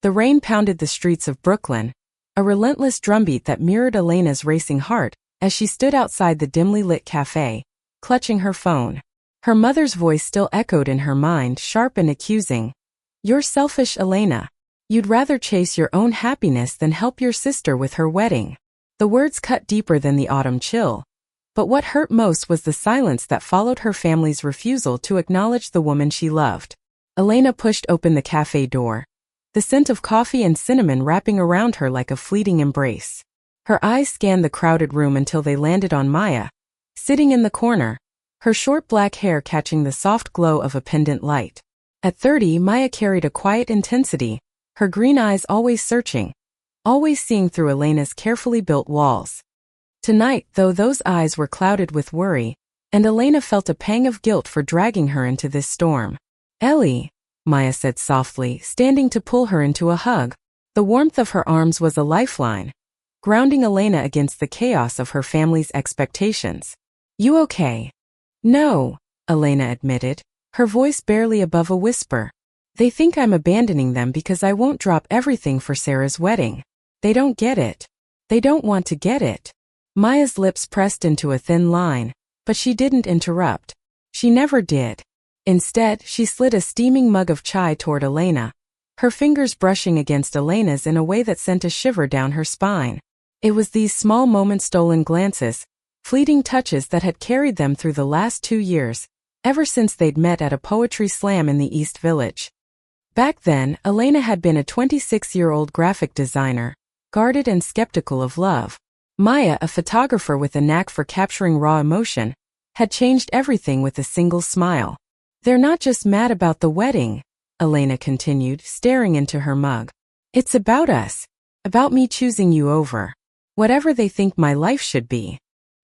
The rain pounded the streets of Brooklyn, a relentless drumbeat that mirrored Elena's racing heart as she stood outside the dimly lit cafe, clutching her phone. Her mother's voice still echoed in her mind, sharp and accusing. "You're selfish, Elena. You'd rather chase your own happiness than help your sister with her wedding." The words cut deeper than the autumn chill. But what hurt most was the silence that followed her family's refusal to acknowledge the woman she loved. Elena pushed open the cafe door, the scent of coffee and cinnamon wrapping around her like a fleeting embrace. Her eyes scanned the crowded room until they landed on Maya, sitting in the corner, her short black hair catching the soft glow of a pendant light. At 30, Maya carried a quiet intensity, her green eyes always searching, always seeing through Elena's carefully built walls. Tonight, though, those eyes were clouded with worry, and Elena felt a pang of guilt for dragging her into this storm. "Ellie," Maya said softly, standing to pull her into a hug. The warmth of her arms was a lifeline, grounding Elena against the chaos of her family's expectations. "You okay?" "No," Elena admitted, her voice barely above a whisper. "They think I'm abandoning them because I won't drop everything for Sarah's wedding. They don't get it. They don't want to get it." Maya's lips pressed into a thin line, but she didn't interrupt. She never did. Instead, she slid a steaming mug of chai toward Elena, her fingers brushing against Elena's in a way that sent a shiver down her spine. It was these small moment-stolen glances, fleeting touches that had carried them through the last 2 years, ever since they'd met at a poetry slam in the East Village. Back then, Elena had been a 26-year-old graphic designer, guarded and skeptical of love. Maya, a photographer with a knack for capturing raw emotion, had changed everything with a single smile. "They're not just mad about the wedding," Elena continued, staring into her mug. "It's about us. About me choosing you over whatever they think my life should be."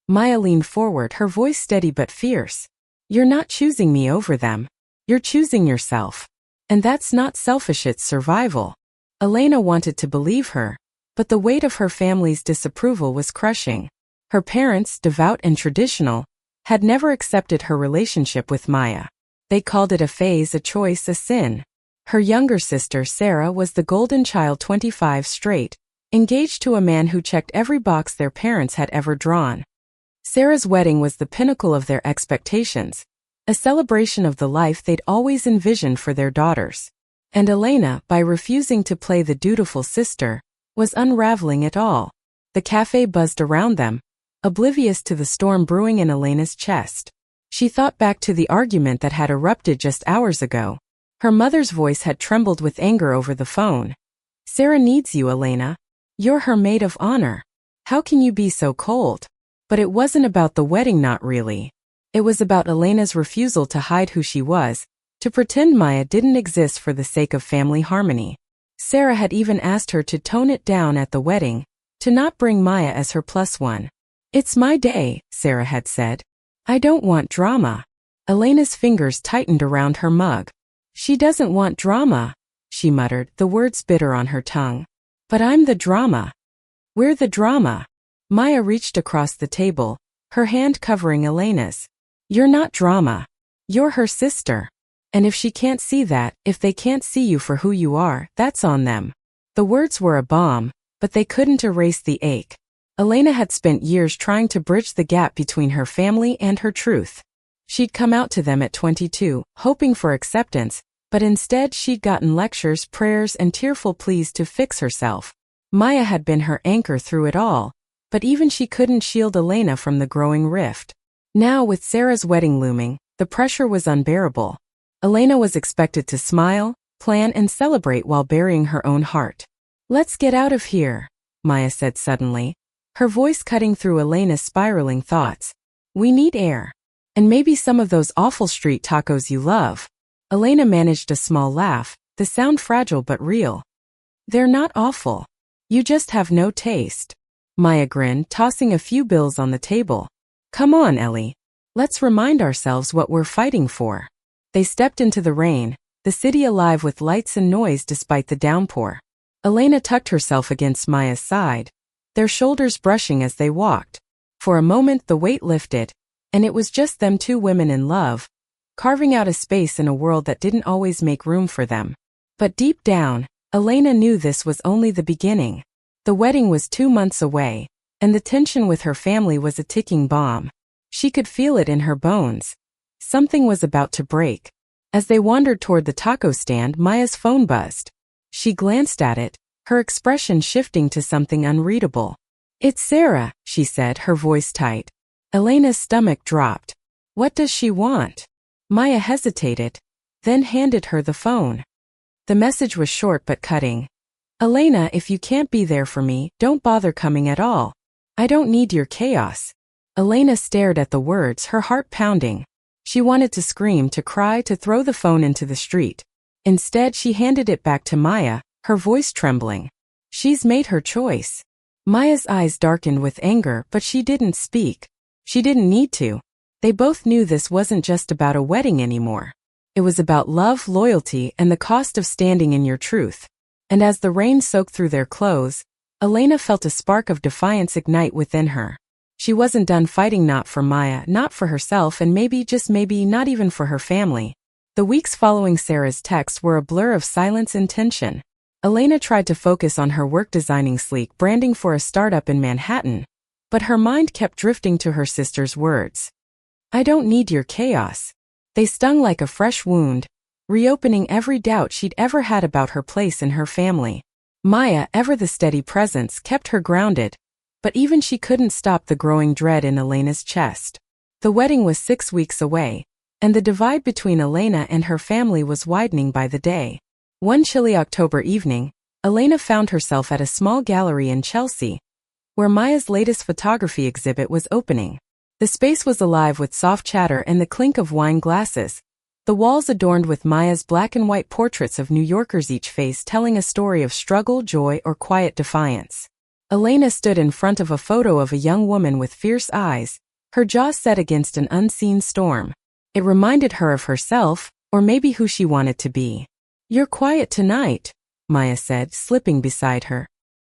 Maya leaned forward, her voice steady but fierce. "You're not choosing me over them. You're choosing yourself. And that's not selfish, it's survival." Elena wanted to believe her, but the weight of her family's disapproval was crushing. Her parents, devout and traditional, had never accepted her relationship with Maya. They called it a phase, a choice, a sin. Her younger sister, Sarah, was the golden child, 25 straight, engaged to a man who checked every box their parents had ever drawn. Sarah's wedding was the pinnacle of their expectations, a celebration of the life they'd always envisioned for their daughters. And Elena, by refusing to play the dutiful sister, was unraveling it all. The cafe buzzed around them, oblivious to the storm brewing in Elena's chest. She thought back to the argument that had erupted just hours ago. Her mother's voice had trembled with anger over the phone. "Sarah needs you, Elena. You're her maid of honor. How can you be so cold?" But it wasn't about the wedding, not really. It was about Elena's refusal to hide who she was, to pretend Maya didn't exist for the sake of family harmony. Sarah had even asked her to tone it down at the wedding, to not bring Maya as her plus one. "It's my day," Sarah had said. "I don't want drama." Elena's fingers tightened around her mug. "She doesn't want drama," she muttered, the words bitter on her tongue. "But I'm the drama. We're the drama." Maya reached across the table, her hand covering Elena's. "You're not drama. You're her sister. And if she can't see that, if they can't see you for who you are, that's on them." The words were a bomb, but they couldn't erase the ache. Elena had spent years trying to bridge the gap between her family and her truth. She'd come out to them at 22, hoping for acceptance, but instead she'd gotten lectures, prayers, and tearful pleas to fix herself. Maya had been her anchor through it all, but even she couldn't shield Elena from the growing rift. Now, with Sarah's wedding looming, the pressure was unbearable. Elena was expected to smile, plan, and celebrate while burying her own heart. "Let's get out of here," Maya said suddenly, her voice cutting through Elena's spiraling thoughts. "We need air. And maybe some of those awful street tacos you love." Elena managed a small laugh, the sound fragile but real. "They're not awful. You just have no taste." Maya grinned, tossing a few bills on the table. "Come on, Ellie. Let's remind ourselves what we're fighting for." They stepped into the rain, the city alive with lights and noise despite the downpour. Elena tucked herself against Maya's side, their shoulders brushing as they walked. For a moment the weight lifted, and it was just them, two women in love, carving out a space in a world that didn't always make room for them. But deep down, Elena knew this was only the beginning. The wedding was 2 months away, and the tension with her family was a ticking bomb. She could feel it in her bones. Something was about to break. As they wandered toward the taco stand, Maya's phone buzzed. She glanced at it, her expression shifting to something unreadable. "It's Sarah," she said, her voice tight. Elena's stomach dropped. What does she want? Maya hesitated, then handed her the phone. The message was short but cutting. "Elena, if you can't be there for me, don't bother coming at all. I don't need your chaos." Elena stared at the words, her heart pounding. She wanted to scream, to cry, to throw the phone into the street. Instead, she handed it back to Maya, her voice trembling. "She's made her choice." Maya's eyes darkened with anger, but she didn't speak. She didn't need to. They both knew this wasn't just about a wedding anymore. It was about love, loyalty, and the cost of standing in your truth. And as the rain soaked through their clothes, Elena felt a spark of defiance ignite within her. She wasn't done fighting, not for Maya, not for herself, and maybe, just maybe, not even for her family. The weeks following Sarah's text were a blur of silence and tension. Elena tried to focus on her work designing sleek branding for a startup in Manhattan, but her mind kept drifting to her sister's words. "I don't need your chaos." They stung like a fresh wound, reopening every doubt she'd ever had about her place in her family. Maya, ever the steady presence, kept her grounded, but even she couldn't stop the growing dread in Elena's chest. The wedding was 6 weeks away, and the divide between Elena and her family was widening by the day. One chilly October evening, Elena found herself at a small gallery in Chelsea, where Maya's latest photography exhibit was opening. The space was alive with soft chatter and the clink of wine glasses, the walls adorned with Maya's black and white portraits of New Yorkers, each face telling a story of struggle, joy, or quiet defiance. Elena stood in front of a photo of a young woman with fierce eyes, her jaw set against an unseen storm. It reminded her of herself, or maybe who she wanted to be. "You're quiet tonight," Maya said, slipping beside her.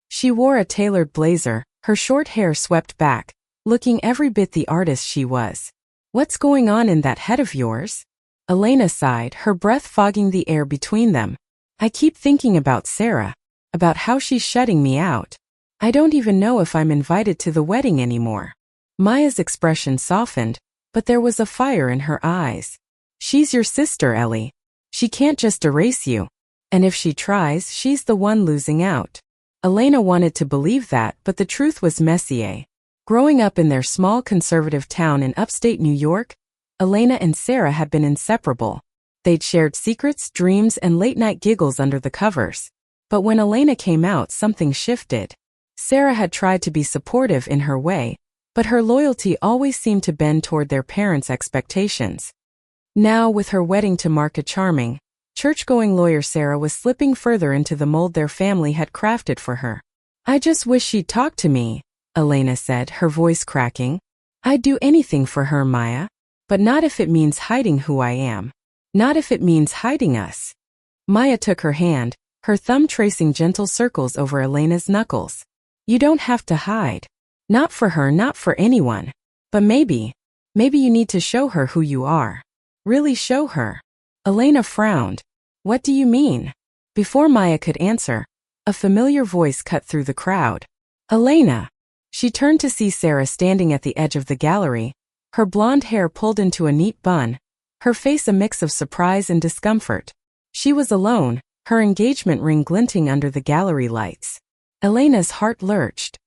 She wore a tailored blazer, her short hair swept back, looking every bit the artist she was. "What's going on in that head of yours?" Elena sighed, her breath fogging the air between them. "I keep thinking about Sarah, about how she's shutting me out. I don't even know if I'm invited to the wedding anymore." Maya's expression softened, but there was a fire in her eyes. "She's your sister, Ellie. She can't just erase you. And if she tries, she's the one losing out." Elena wanted to believe that, but the truth was messier. Growing up in their small conservative town in upstate New York, Elena and Sarah had been inseparable. They'd shared secrets, dreams, and late-night giggles under the covers. But when Elena came out, something shifted. Sarah had tried to be supportive in her way, but her loyalty always seemed to bend toward their parents' expectations. Now, with her wedding to mark a charming, church-going lawyer, Sarah was slipping further into the mold their family had crafted for her. "I just wish she'd talk to me," Elena said, her voice cracking. "I'd do anything for her, Maya. But not if it means hiding who I am. Not if it means hiding us." Maya took her hand, her thumb tracing gentle circles over Elena's knuckles. "You don't have to hide. Not for her, not for anyone. But maybe you need to show her who you are. Really show her." Elena frowned. "What do you mean?" Before Maya could answer, a familiar voice cut through the crowd. "Elena!" She turned to see Sarah standing at the edge of the gallery, her blonde hair pulled into a neat bun, her face a mix of surprise and discomfort. She was alone, her engagement ring glinting under the gallery lights. Elena's heart lurched.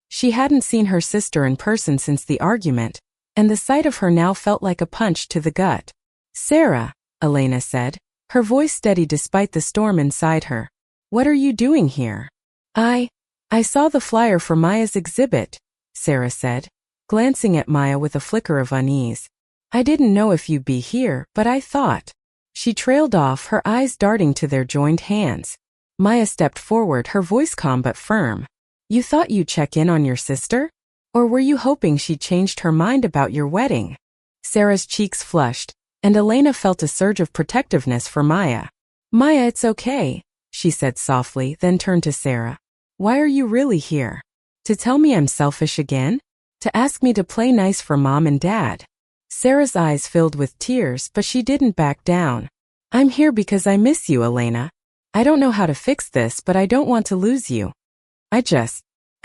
She hadn't seen her sister in person since the argument, and the sight of her now felt like a punch to the gut. "Sarah," Elena said, her voice steady despite the storm inside her. "What are you doing here?" I saw the flyer for Maya's exhibit," Sarah said, glancing at Maya with a flicker of unease. "I didn't know if you'd be here, but I thought." She trailed off, her eyes darting to their joined hands. Maya stepped forward, her voice calm but firm. "You thought you'd check in on your sister? Or were you hoping she'd changed her mind about your wedding?" Sarah's cheeks flushed, and Elena felt a surge of protectiveness for Maya. "Maya, it's okay," she said softly, then turned to Sarah. "Why are you really here? To tell me I'm selfish again? To ask me to play nice for Mom and Dad?" Sarah's eyes filled with tears, but she didn't back down. "I'm here because I miss you, Elena. I don't know how to fix this, but I don't want to lose you. I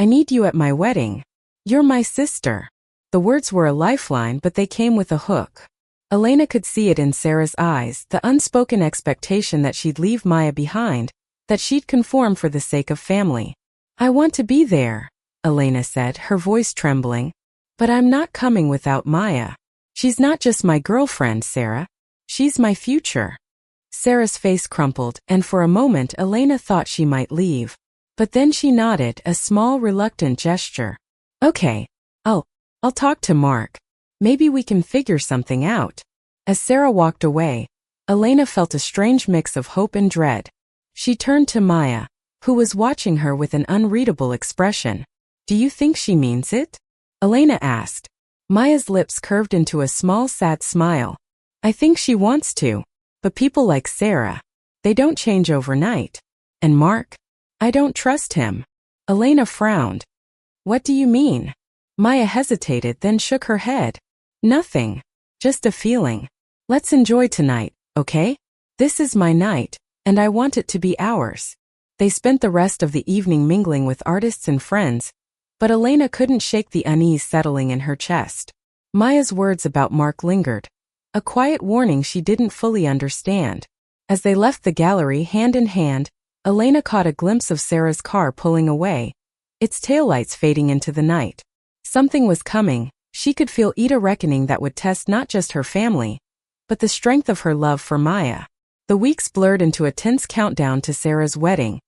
need you at my wedding. You're my sister. The words were a lifeline, but they came with a hook. Elena could see it in Sarah's eyes, the unspoken expectation that she'd leave Maya behind, that she'd conform for the sake of family. I want to be there, Elena said, her voice trembling. But I'm not coming without Maya. She's not just my girlfriend, Sarah. She's my future. Sarah's face crumpled, and for a moment Elena thought she might leave. But then she nodded, a small, reluctant gesture. Okay. I'll talk to Mark. Maybe we can figure something out. As Sarah walked away, Elena felt a strange mix of hope and dread. She turned to Maya, who was watching her with an unreadable expression. Do you think she means it? Elena asked. Maya's lips curved into a small, sad smile. I think she wants to. But people like Sarah, they don't change overnight. And Mark? I don't trust him. Elena frowned. What do you mean? Maya hesitated, then shook her head. Nothing. Just a feeling. Let's enjoy tonight, okay? This is my night, and I want it to be ours. They spent the rest of the evening mingling with artists and friends, but Elena couldn't shake the unease settling in her chest. Maya's words about Mark lingered, a quiet warning she didn't fully understand. As they left the gallery hand in hand, Elena caught a glimpse of Sarah's car pulling away, its taillights fading into the night. Something was coming. She could feel a reckoning that would test not just her family, but the strength of her love for Maya. The weeks blurred into a tense countdown to Sarah's wedding,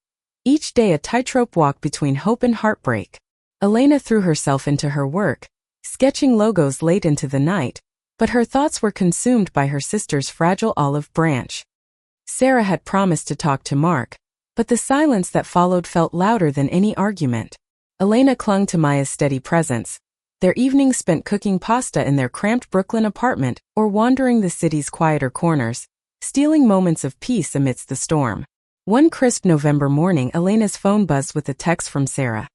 each day a tightrope walk between hope and heartbreak. Elena threw herself into her work, sketching logos late into the night, but her thoughts were consumed by her sister's fragile olive branch. Sarah had promised to talk to Mark, but the silence that followed felt louder than any argument. Elena clung to Maya's steady presence, their evenings spent cooking pasta in their cramped Brooklyn apartment or wandering the city's quieter corners, stealing moments of peace amidst the storm. One crisp November morning, Elena's phone buzzed with a text from Sarah.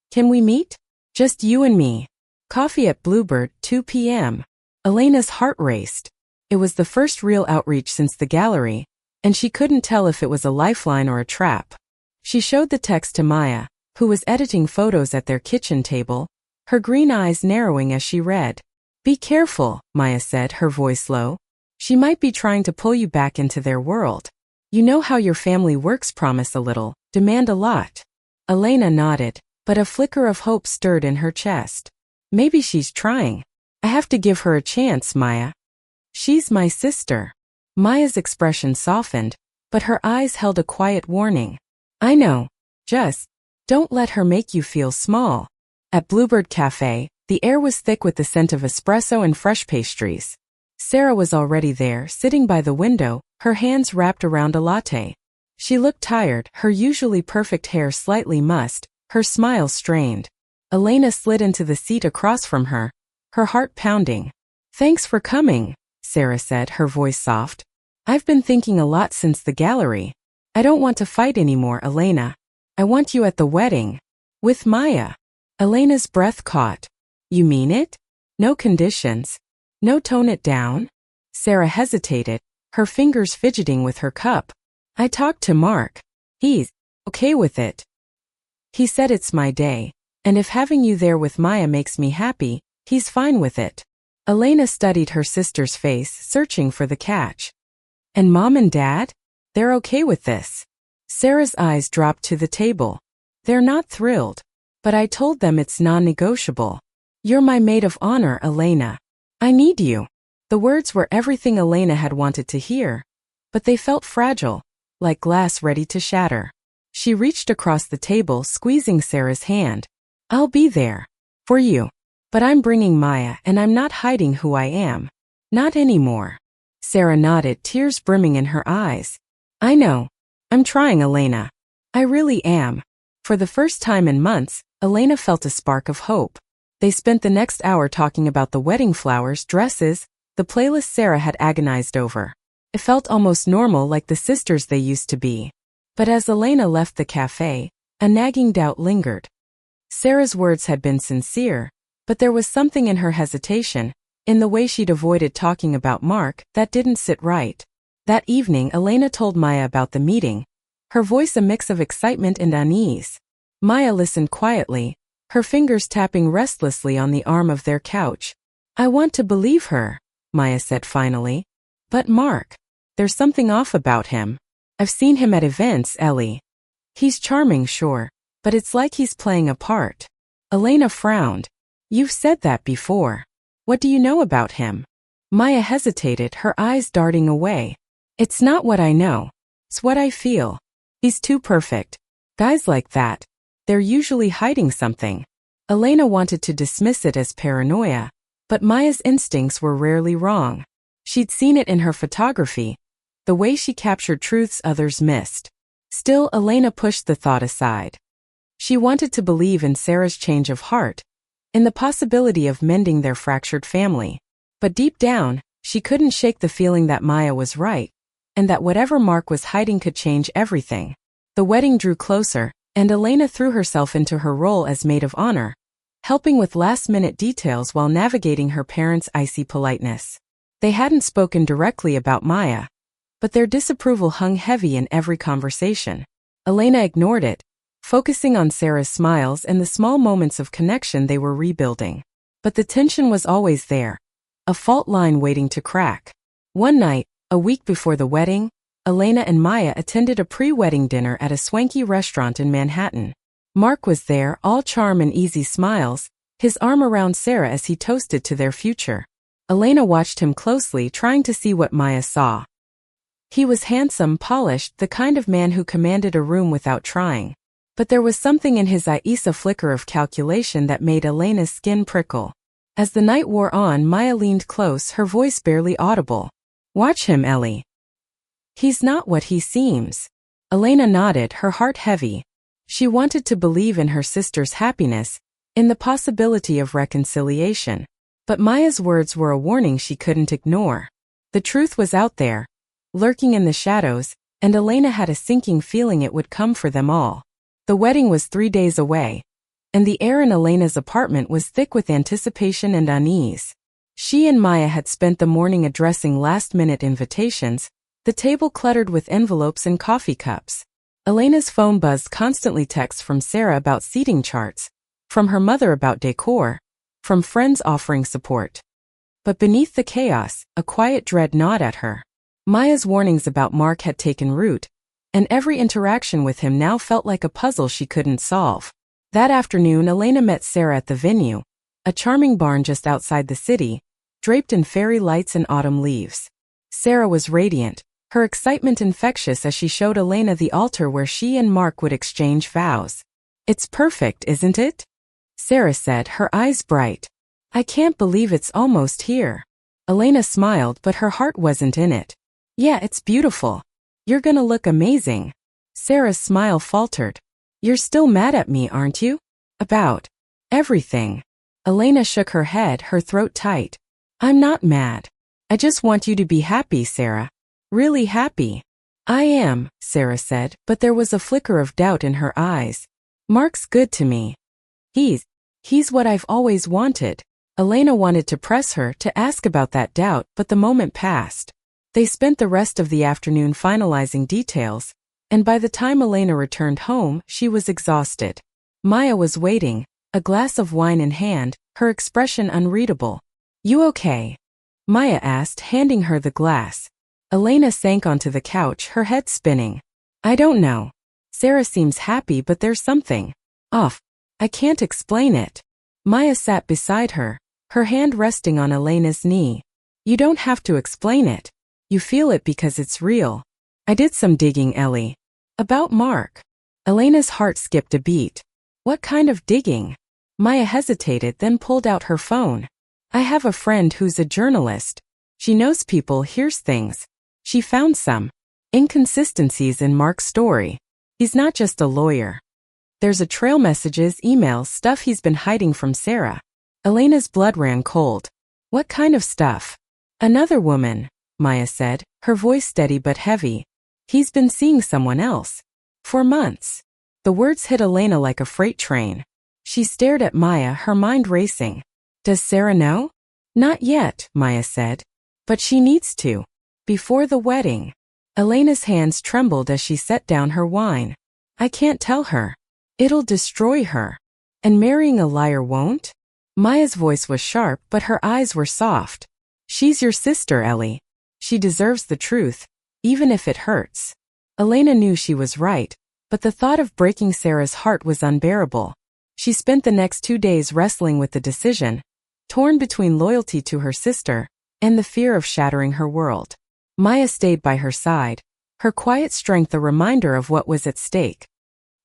Can we meet? Just you and me. Coffee at Bluebird, 2 p.m. Elena's heart raced. It was the first real outreach since the gallery, and she couldn't tell if it was a lifeline or a trap. She showed the text to Maya, who was editing photos at their kitchen table, her green eyes narrowing as she read. Be careful, Maya said, her voice low. She might be trying to pull you back into their world. You know how your family works, promise a little, demand a lot. Elena nodded, but a flicker of hope stirred in her chest. Maybe she's trying. I have to give her a chance, Maya. She's my sister. Maya's expression softened, but her eyes held a quiet warning. I know. Just don't let her make you feel small. At Bluebird Cafe, the air was thick with the scent of espresso and fresh pastries. Sarah was already there, sitting by the window, her hands wrapped around a latte. She looked tired, her usually perfect hair slightly mussed, her smile strained. Elena slid into the seat across from her, her heart pounding. Thanks for coming, Sarah said, her voice soft. I've been thinking a lot since the gallery. I don't want to fight anymore, Elena. I want you at the wedding. With Maya. Elena's breath caught. You mean it? No conditions. No tone it down? Sarah hesitated, her fingers fidgeting with her cup. I talked to Mark. He's okay with it. He said it's my day, and if having you there with Maya makes me happy, he's fine with it. Elena studied her sister's face, searching for the catch. And Mom and Dad? They're okay with this. Sarah's eyes dropped to the table. They're not thrilled. But I told them it's non-negotiable. You're my maid of honor, Elena. I need you. The words were everything Elena had wanted to hear, but they felt fragile, like glass ready to shatter. She reached across the table, squeezing Sarah's hand. I'll be there. For you. But I'm bringing Maya, and I'm not hiding who I am. Not anymore. Sarah nodded, tears brimming in her eyes. I know. I'm trying, Elena. I really am. For the first time in months, Elena felt a spark of hope. They spent the next hour talking about the wedding flowers, dresses, the playlist Sarah had agonized over. It felt almost normal, like the sisters they used to be. But as Elena left the cafe, a nagging doubt lingered. Sarah's words had been sincere, but there was something in her hesitation, in the way she'd avoided talking about Mark, that didn't sit right. That evening, Elena told Maya about the meeting, her voice a mix of excitement and unease. Maya listened quietly, her fingers tapping restlessly on the arm of their couch. I want to believe her, Maya said finally. But Mark. There's something off about him. I've seen him at events, Ellie. He's charming, sure, but it's like he's playing a part. Elena frowned. You've said that before. What do you know about him? Maya hesitated, her eyes darting away. It's not what I know. It's what I feel. He's too perfect. Guys like that, they're usually hiding something. Elena wanted to dismiss it as paranoia, but Maya's instincts were rarely wrong. She'd seen it in her photography, the way she captured truths others missed. Still, Elena pushed the thought aside. She wanted to believe in Sarah's change of heart, in the possibility of mending their fractured family. But deep down, she couldn't shake the feeling that Maya was right, and that whatever Mark was hiding could change everything. The wedding drew closer, and Elena threw herself into her role as maid of honor, helping with last-minute details while navigating her parents' icy politeness. They hadn't spoken directly about Maya, but their disapproval hung heavy in every conversation. Elena ignored it, focusing on Sarah's smiles and the small moments of connection they were rebuilding. But the tension was always there, a fault line waiting to crack. One night, a week before the wedding, Elena and Maya attended a pre-wedding dinner at a swanky restaurant in Manhattan. Mark was there, all charm and easy smiles, his arm around Sarah as he toasted to their future. Elena watched him closely, trying to see what Maya saw. He was handsome, polished, the kind of man who commanded a room without trying. But there was something in his eyes, a flicker of calculation that made Elena's skin prickle. As the night wore on, Maya leaned close, her voice barely audible. Watch him, Ellie. He's not what he seems. Elena nodded, her heart heavy. She wanted to believe in her sister's happiness, in the possibility of reconciliation. But Maya's words were a warning she couldn't ignore. The truth was out there, lurking in the shadows, and Elena had a sinking feeling it would come for them all. The wedding was 3 days away, and the air in Elena's apartment was thick with anticipation and unease. She and Maya had spent the morning addressing last-minute invitations, the table cluttered with envelopes and coffee cups. Elena's phone buzzed constantly, texts from Sarah about seating charts, from her mother about decor, from friends offering support. But beneath the chaos, a quiet dread gnawed at her. Maya's warnings about Mark had taken root, and every interaction with him now felt like a puzzle she couldn't solve. That afternoon, Elena met Sarah at the venue, a charming barn just outside the city, draped in fairy lights and autumn leaves. Sarah was radiant, her excitement infectious as she showed Elena the altar where she and Mark would exchange vows. It's perfect, isn't it? Sarah said, her eyes bright. I can't believe it's almost here. Elena smiled, but her heart wasn't in it. Yeah, it's beautiful. You're gonna look amazing. Sarah's smile faltered. You're still mad at me, aren't you? About everything. Elena shook her head, her throat tight. I'm not mad. I just want you to be happy, Sarah. Really happy. I am, Sarah said, but there was a flicker of doubt in her eyes. Mark's good to me. He's what I've always wanted. Elena wanted to press her, to ask about that doubt, but the moment passed. They spent the rest of the afternoon finalizing details, and by the time Elena returned home, she was exhausted. Maya was waiting, a glass of wine in hand, her expression unreadable. You okay? Maya asked, handing her the glass. Elena sank onto the couch, her head spinning. I don't know. Sarah seems happy, but there's something off. I can't explain it. Maya sat beside her, her hand resting on Elena's knee. You don't have to explain it. You feel it because it's real. I did some digging, Ellie. About Mark. Elena's heart skipped a beat. What kind of digging? Maya hesitated, then pulled out her phone. I have a friend who's a journalist. She knows people, hears things. She found some inconsistencies in Mark's story. He's not just a lawyer. There's a trail, messages, emails, stuff he's been hiding from Sarah. Elena's blood ran cold. What kind of stuff? Another woman, Maya said, her voice steady but heavy. He's been seeing someone else. For months. The words hit Elena like a freight train. She stared at Maya, her mind racing. Does Sarah know? Not yet, Maya said. But she needs to. Before the wedding. Elena's hands trembled as she set down her wine. I can't tell her. It'll destroy her. And marrying a liar won't? Maya's voice was sharp, but her eyes were soft. She's your sister, Ellie. She deserves the truth, even if it hurts. Elena knew she was right, but the thought of breaking Sarah's heart was unbearable. She spent the next 2 days wrestling with the decision, torn between loyalty to her sister and the fear of shattering her world. Maya stayed by her side, her quiet strength a reminder of what was at stake.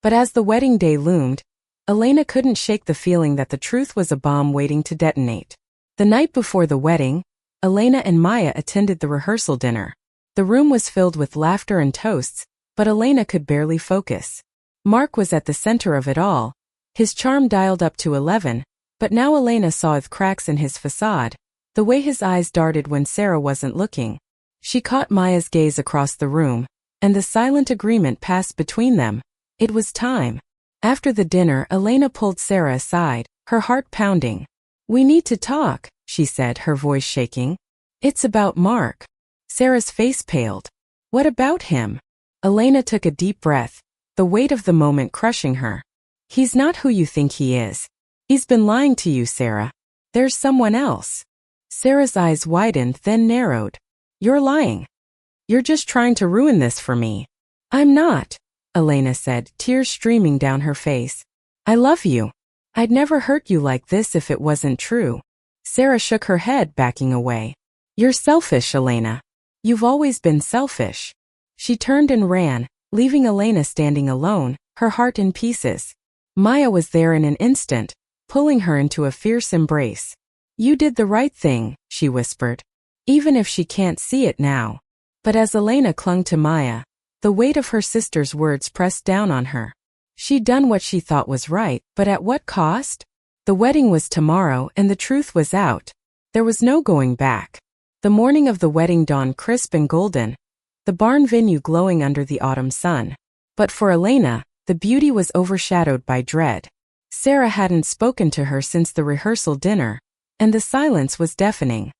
But as the wedding day loomed, Elena couldn't shake the feeling that the truth was a bomb waiting to detonate. The night before the wedding, Elena and Maya attended the rehearsal dinner. The room was filled with laughter and toasts, but Elena could barely focus. Mark was at the center of it all, his charm dialed up to 11, but now Elena saw the cracks in his facade, the way his eyes darted when Sarah wasn't looking. She caught Maya's gaze across the room, and the silent agreement passed between them. It was time. After the dinner, Elena pulled Sarah aside, her heart pounding. We need to talk, she said, her voice shaking. It's about Mark. Sarah's face paled. What about him? Elena took a deep breath, the weight of the moment crushing her. He's not who you think he is. He's been lying to you, Sarah. There's someone else. Sarah's eyes widened, then narrowed. You're lying. You're just trying to ruin this for me. I'm not, Elena said, tears streaming down her face. I love you. I'd never hurt you like this if it wasn't true. Sarah shook her head, backing away. You're selfish, Elena. You've always been selfish. She turned and ran, leaving Elena standing alone, her heart in pieces. Maya was there in an instant, pulling her into a fierce embrace. You did the right thing, she whispered. Even if she can't see it now. But as Elena clung to Maya, the weight of her sister's words pressed down on her. She'd done what she thought was right, but at what cost? The wedding was tomorrow, and the truth was out. There was no going back. The morning of the wedding dawned crisp and golden, the barn venue glowing under the autumn sun. But for Elena, the beauty was overshadowed by dread. Sarah hadn't spoken to her since the rehearsal dinner, and the silence was deafening.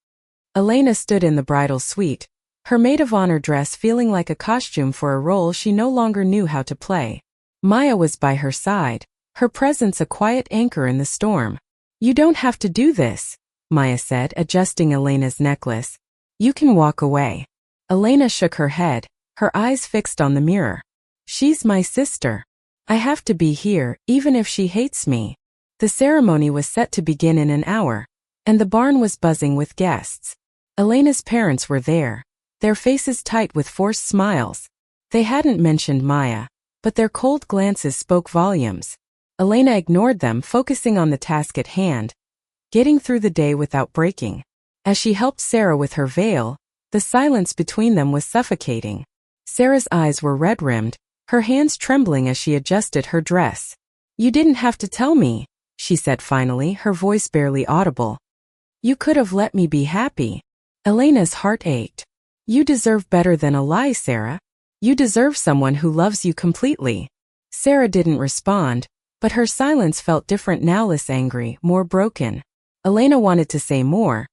Elena stood in the bridal suite, her maid of honor dress feeling like a costume for a role she no longer knew how to play. Maya was by her side, her presence a quiet anchor in the storm. You don't have to do this, Maya said, adjusting Elena's necklace. You can walk away. Elena shook her head, her eyes fixed on the mirror. She's my sister. I have to be here, even if she hates me. The ceremony was set to begin in an hour, and the barn was buzzing with guests. Elena's parents were there, their faces tight with forced smiles. They hadn't mentioned Maya, but their cold glances spoke volumes. Elena ignored them, focusing on the task at hand, getting through the day without breaking. As she helped Sarah with her veil, the silence between them was suffocating. Sarah's eyes were red-rimmed, her hands trembling as she adjusted her dress. You didn't have to tell me, she said finally, her voice barely audible. You could have let me be happy. Elena's heart ached. You deserve better than a lie, Sarah. You deserve someone who loves you completely. Sarah didn't respond, but her silence felt different now, less angry, more broken. Elena wanted to say more,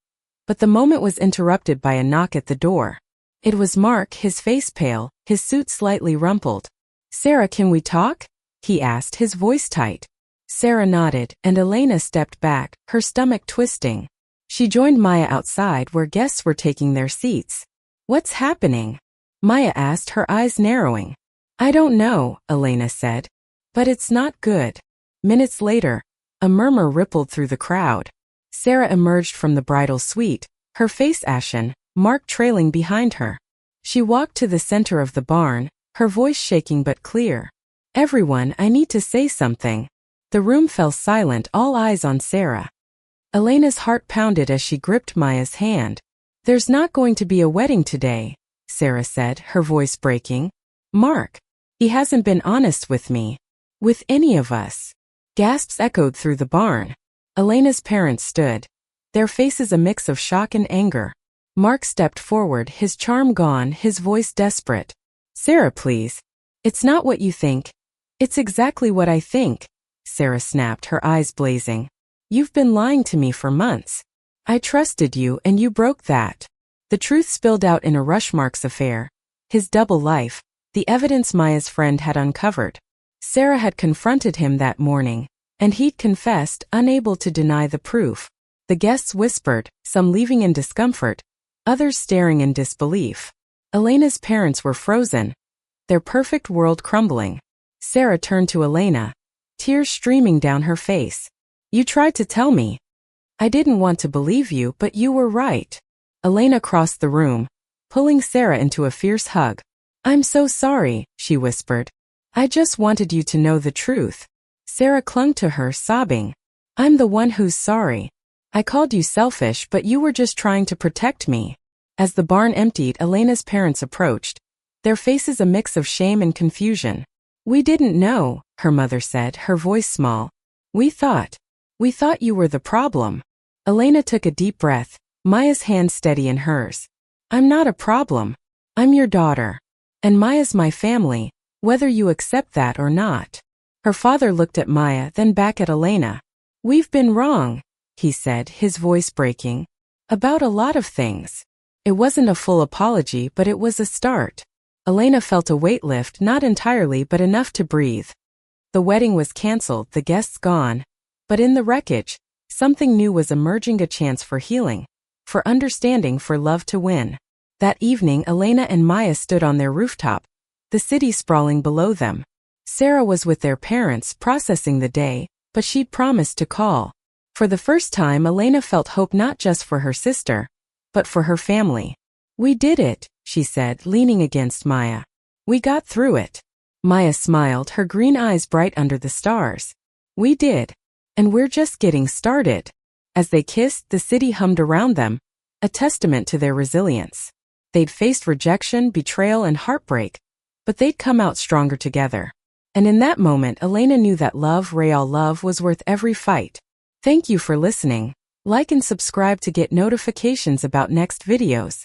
but the moment was interrupted by a knock at the door. It was Mark, his face pale, his suit slightly rumpled. Sarah, can we talk? He asked, his voice tight. Sarah nodded, and Elena stepped back, her stomach twisting. She joined Maya outside where guests were taking their seats. What's happening? Maya asked, her eyes narrowing. I don't know, Elena said. But it's not good. Minutes later, a murmur rippled through the crowd. Sarah emerged from the bridal suite, her face ashen, Mark trailing behind her. She walked to the center of the barn, her voice shaking but clear. Everyone, I need to say something. The room fell silent, all eyes on Sarah. Elena's heart pounded as she gripped Maya's hand. There's not going to be a wedding today, Sarah said, her voice breaking. Mark. He hasn't been honest with me. With any of us. Gasps echoed through the barn. Elena's parents stood, their faces a mix of shock and anger. Mark stepped forward, his charm gone, his voice desperate. Sarah, please. It's not what you think. It's exactly what I think, Sarah snapped, her eyes blazing. You've been lying to me for months. I trusted you and you broke that. The truth spilled out in a rush. Mark's affair. his double life, the evidence Maya's friend had uncovered. Sarah had confronted him that morning, and he'd confessed, unable to deny the proof. The guests whispered, some leaving in discomfort, others staring in disbelief. Elena's parents were frozen, their perfect world crumbling. Sarah turned to Elena, tears streaming down her face. "You tried to tell me. I didn't want to believe you, but you were right." Elena crossed the room, pulling Sarah into a fierce hug. "I'm so sorry," she whispered. "I just wanted you to know the truth." Sarah clung to her, sobbing. "I'm the one who's sorry. I called you selfish, but you were just trying to protect me." As the barn emptied, Elena's parents approached, their faces a mix of shame and confusion. "We didn't know," her mother said, her voice small. We thought you were the problem." Elena took a deep breath, Maya's hand steady in hers. "I'm not a problem. I'm your daughter. And Maya's my family, whether you accept that or not." Her father looked at Maya, then back at Elena. "We've been wrong," he said, his voice breaking. "About a lot of things." It wasn't a full apology, but it was a start. Elena felt a weight lift, not entirely but enough to breathe. The wedding was cancelled, the guests gone. But in the wreckage, something new was emerging, a chance for healing, for understanding, for love to win. That evening, Elena and Maya stood on their rooftop, the city sprawling below them. Sarah was with their parents, processing the day, but she'd promised to call. For the first time, Elena felt hope, not just for her sister, but for her family. "We did it," she said, leaning against Maya. "We got through it." Maya smiled, her green eyes bright under the stars. "We did. And we're just getting started." As they kissed, the city hummed around them, a testament to their resilience. They'd faced rejection, betrayal, and heartbreak, but they'd come out stronger together. And in that moment, Elena knew that love, real love, was worth every fight. Thank you for listening. Like and subscribe to get notifications about next videos.